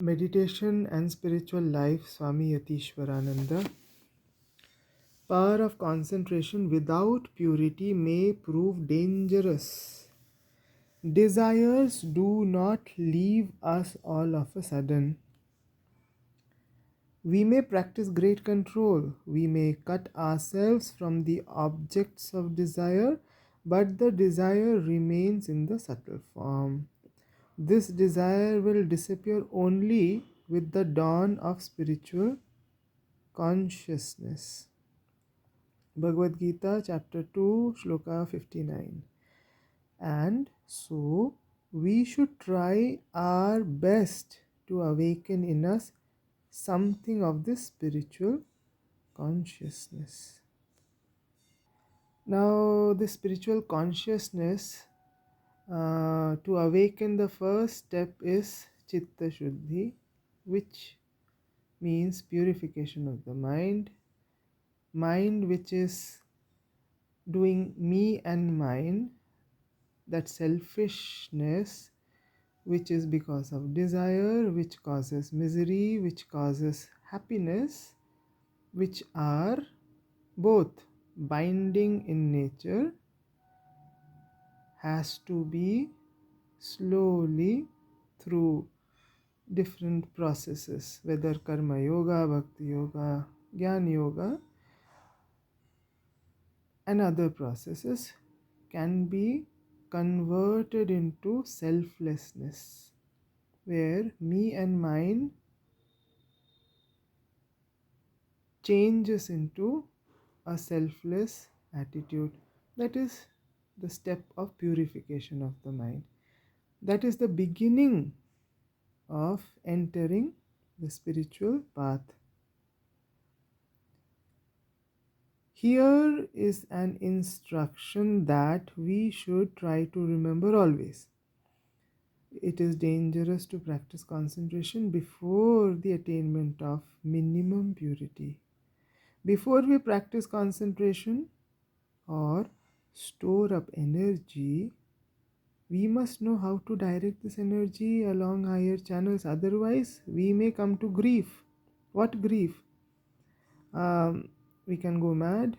Meditation and Spiritual Life, Swami Yatiswarananda. Power of concentration without purity may prove dangerous. Desires do not leave us all of a sudden. We may practice great control. We may cut ourselves from the objects of desire, but the desire remains in the subtle form. This desire will disappear only with the dawn of spiritual consciousness. Bhagavad Gita, chapter 2, shloka 59. And so we should try our best to awaken in us something of this spiritual consciousness. Now, this spiritual consciousness, to awaken, the first step is Chitta Shuddhi, which means purification of the mind. Mind which is doing me and mine, that selfishness which is because of desire, which causes misery, which causes happiness, which are both binding in nature, has to be slowly through different processes, whether karma yoga, bhakti yoga, jnana yoga, and other processes, can be converted into selflessness, where me and mine changes into a selfless attitude. That is the step of purification of the mind. That is the beginning of entering the spiritual path. Here is an instruction that we should try to remember always. It is dangerous to practice concentration before the attainment of minimum purity. Before we practice concentration or store up energy, we must know how to direct this energy along higher channels. Otherwise, we may come to grief. What grief? We can go mad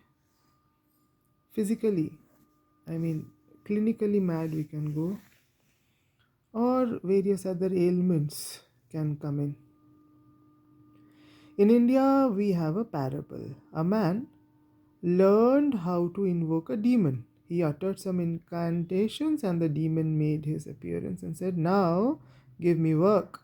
physically. Clinically mad we can go, or various other ailments can come in. In India, we have a parable. A man learned how to invoke a demon. He uttered some incantations, and the demon made his appearance and said, "Now give me work."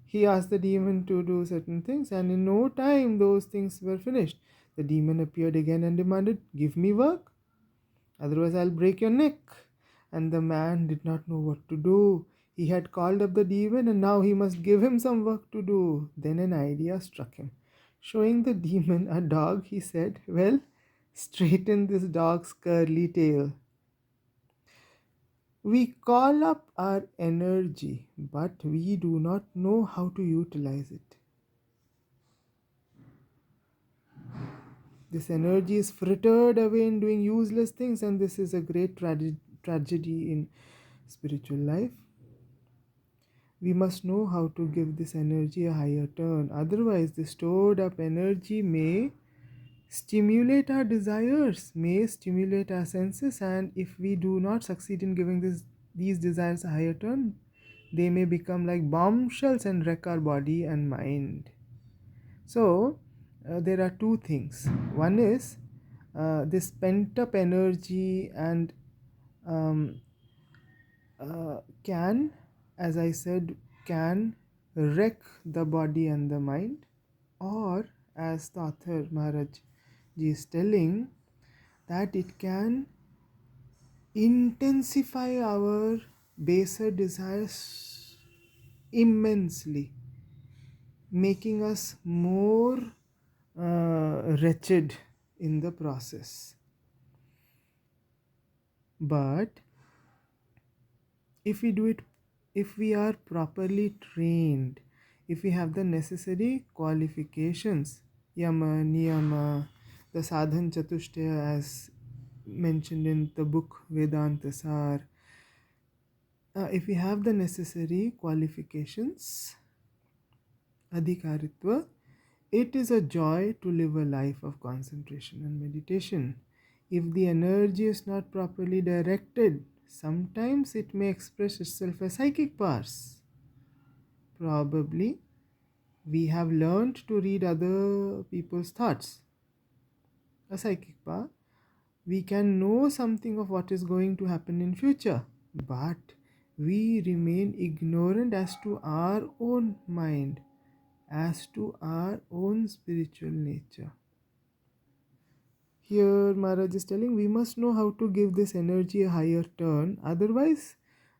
He asked the demon to do certain things, and in no time those things were finished. The demon appeared again and demanded, "Give me work, otherwise I'll break your neck." And the man did not know what to do. He had called up the demon, and now he must give him some work to do. Then an idea struck him. Showing the demon a dog, he said, "Well, straighten this dog's curly tail." We call up our energy, but we do not know how to utilize it. This energy is frittered away in doing useless things, and this is a great tragedy in spiritual life. We must know how to give this energy a higher turn. Otherwise, the stored up energy may stimulate our desires, may stimulate our senses, and if we do not succeed in giving these desires a higher turn, they may become like bombshells and wreck our body and mind. So, there are two things. One is this pent up energy and um, can, as I said, can wreck the body and the mind, or as the author Maharaj Ji is telling, that it can intensify our baser desires immensely, making us more wretched in the process. But if we do it, if we are properly trained, if we have the necessary qualifications, yama, niyama, the sadhan chatushtaya as mentioned in the book Vedanta Sar, if we have the necessary qualifications, Adhikaritva. It is a joy to live a life of concentration and meditation. If the energy is not properly directed, sometimes it may express itself as psychic powers. Probably we have learned to read other people's thoughts. A psychic power. We can know something of what is going to happen in future, but we remain ignorant as to our own mind, as to our own spiritual nature. Here, Maharaj is telling we must know how to give this energy a higher turn. Otherwise,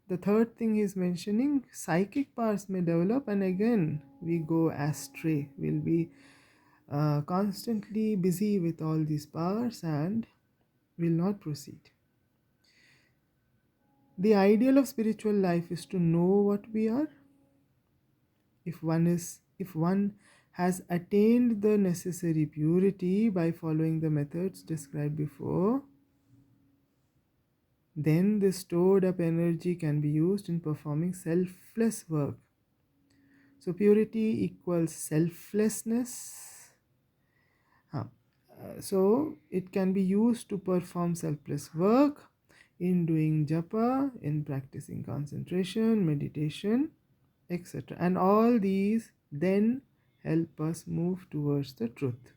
the third thing he's mentioning, psychic powers may develop, and again we go astray. We'll be constantly busy with all these powers and will not proceed. The ideal of spiritual life is to know what we are. If one has attained the necessary purity by following the methods described before, then the stored up energy can be used in performing selfless work. So purity equals selflessness. So it can be used to perform selfless work in doing japa, in practicing concentration, meditation, etc. And all these then help us move towards the truth.